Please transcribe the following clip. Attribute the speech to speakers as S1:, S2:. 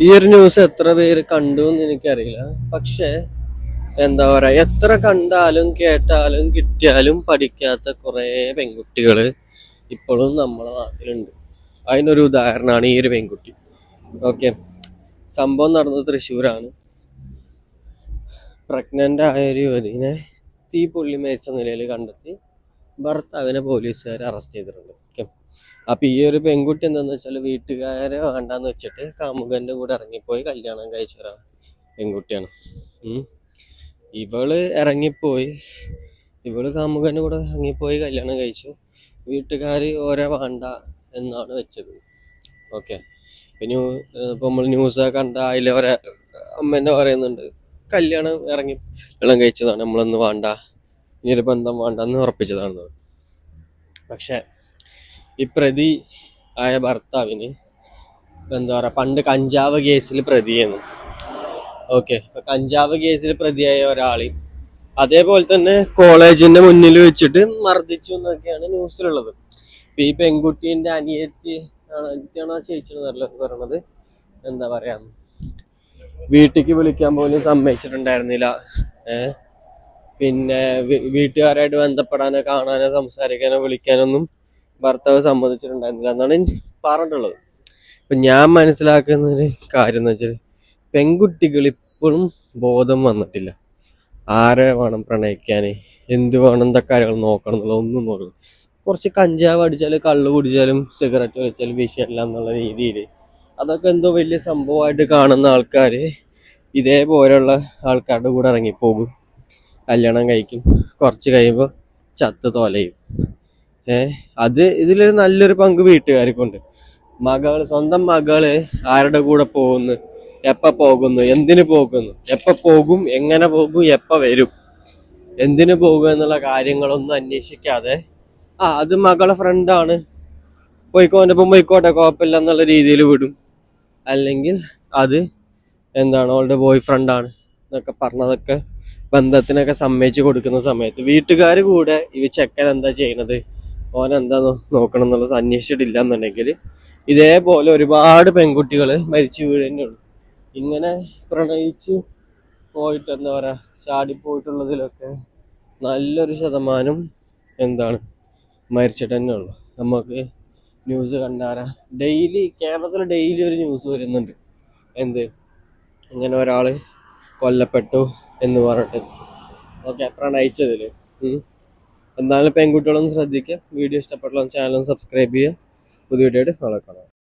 S1: ഈ ഒരു ന്യൂസ് എത്ര പേര് കണ്ടു എന്ന് എനിക്കറിയില്ല. പക്ഷെ എന്താ പറയാ, എത്ര കണ്ടാലും കേട്ടാലും കിട്ടിയാലും പഠിക്കാത്ത കുറെ പെൺകുട്ടികള് ഇപ്പോഴും നമ്മളെ നാട്ടിലുണ്ട്. അതിനൊരു ഉദാഹരണമാണ് ഈ ഒരു പെൺകുട്ടി. ഓക്കെ, സംഭവം നടന്നത് തൃശ്ശൂരാണ്. പ്രഗ്നന്റ് ആയ ഒരു യുവതിനെ പൊള്ളി മരിച്ച നിലയിൽ കണ്ടെത്തി ഭർത്താവിനെ പോലീസുകാർ അറസ്റ്റ് ചെയ്തിട്ടുണ്ട്. ഓക്കെ, അപ്പൊ ഈ ഒരു പെൺകുട്ടി എന്താന്ന് വെച്ചാൽ വീട്ടുകാരെ വേണ്ടാന്ന് വെച്ചിട്ട് കാമുകന്റെ കൂടെ ഇറങ്ങിപ്പോയി കല്യാണം കഴിച്ച ഒരു പെൺകുട്ടിയാണ്. ഇവള് ഇറങ്ങിപ്പോയി, ഇവള് കാമുകന്റെ കൂടെ ഇറങ്ങിപ്പോയി കല്യാണം കഴിച്ചു. വീട്ടുകാര് ഓരോ വേണ്ട എന്നാണ് വെച്ചത്. ഓക്കെ, പിന്നെ ഇപ്പൊ നമ്മൾ ന്യൂസ് കണ്ട അതിലെ ഒരേ അമ്മേനെ പറയുന്നുണ്ട്, കല്യാണം കഴിച്ചതാണ്, നമ്മളൊന്ന് വേണ്ട, ഇനിയൊരു ബന്ധം വേണ്ടെന്ന് ഉറപ്പിച്ചതാണെന്ന്. പക്ഷെ ഈ പ്രതി ആയ ഭർത്താവിന് എന്താ പറയാ, പണ്ട് കഞ്ചാവ് കേസിൽ പ്രതിയാണ്. ഓക്കെ, കഞ്ചാവ് കേസിൽ പ്രതിയായ ഒരാള് അതേപോലെ തന്നെ കോളേജിന്റെ മുന്നിൽ വെച്ചിട്ട് മർദ്ദിച്ചു എന്നൊക്കെയാണ് ന്യൂസിലുള്ളത്. ഈ പെൺകുട്ടീന്റെ അനിയത്തിയാണോ ചേച്ചിയാണോ പറയണത്, എന്താ പറയാ, വീട്ടിലേക്ക് വിളിക്കാൻ പോലും സമ്മതിച്ചിട്ടുണ്ടായിരുന്നില്ല. പിന്നെ വീട്ടുകാരായിട്ട് ബന്ധപ്പെടാനോ കാണാനോ സംസാരിക്കാനോ വിളിക്കാനൊന്നും ഭർത്താവ് സമ്മതിച്ചിട്ടുണ്ടായിരുന്നില്ല എന്നാണ് പറഞ്ഞിട്ടുള്ളത്. അപ്പൊ ഞാൻ മനസ്സിലാക്കുന്ന ഒരു കാര്യം എന്ന് വെച്ചാൽ, പെൺകുട്ടികൾ ഇപ്പോഴും ബോധം വന്നിട്ടില്ല. ആരെ വേണം പ്രണയിക്കാന്, എന്ത് വേണം, എന്തൊക്കെ കാര്യങ്ങൾ നോക്കണം എന്നുള്ള ഒന്നും നോക്കണം. കുറച്ച് കഞ്ചാവ് അടിച്ചാലും കള്ള് കുടിച്ചാലും സിഗരറ്റ് വലിച്ചാലും വിഷയമല്ല എന്നുള്ള രീതിയിൽ അതൊക്കെ എന്തോ വലിയ സംഭവമായിട്ട് കാണുന്ന ആൾക്കാർ ഇതേപോലെയുള്ള ആൾക്കാരുടെ കൂടെ ഇറങ്ങിപ്പോകും, കല്യാണം കഴിക്കും, കുറച്ച് കഴിയുമ്പോൾ ചത്ത് തോലയും. ഇതിലൊരു നല്ലൊരു പങ്ക് വീട്ടുകാർക്കുണ്ട്. സ്വന്തം മകള് ആരുടെ കൂടെ പോകുന്നു, എപ്പ പോകുന്നു, എന്തിനു പോകുന്നു, എപ്പ പോകും, എങ്ങനെ പോകും, എപ്പ വരും, എന്തിനു പോകും എന്നുള്ള കാര്യങ്ങളൊന്നും അന്വേഷിക്കാതെ അത് മകളെ ഫ്രണ്ടാണ്, പോയിക്കോണ്ടപ്പം പോയിക്കോട്ടെ കുഴപ്പമില്ല എന്നുള്ള രീതിയിൽ വിടും. അല്ലെങ്കിൽ അത് അവളുടെ ബോയ് ഫ്രണ്ടാണ് എന്നൊക്കെ പറഞ്ഞതൊക്കെ ബന്ധത്തിനൊക്കെ സമ്മതിച്ചു കൊടുക്കുന്ന സമയത്ത് വീട്ടുകാർ കൂടെ ഈ ചെക്കൻ എന്താ ചെയ്യണത്, ഓൻ എന്താ നോക്കണം എന്നുള്ളത് അന്വേഷിച്ചിട്ടില്ല എന്നുണ്ടെങ്കിൽ ഇതേപോലെ ഒരുപാട് പെൺകുട്ടികൾ മരിച്ചു വീഴുന്നുള്ളൂ. ഇങ്ങനെ പ്രണയിച്ച് പോയിട്ട് എന്താ പറയാ, ചാടിപ്പോയിട്ടുള്ളതിലൊക്കെ നല്ലൊരു ശതമാനം മരിച്ചിട്ട് തന്നെ ഉള്ളു. നമുക്ക് ന്യൂസ് കണ്ടാരാ, കേരളത്തിൽ ഡെയിലി ഒരു ന്യൂസ് വരുന്നുണ്ട്, ഇങ്ങനെ ഒരാള് കൊല്ലപ്പെട്ടു എന്ന് പറഞ്ഞിട്ട്. ഓക്കെ, പ്രണയിച്ചതില്. എന്നാലും പെൺകുട്ടികളൊന്നും ശ്രദ്ധിക്കുക. വീഡിയോ ഇഷ്ടപ്പെട്ടുള്ള ചാനൽ സബ്സ്ക്രൈബ് ചെയ്യുക. പുതിയ വീഡിയോ ആയിട്ട് നാളെ കാണാം.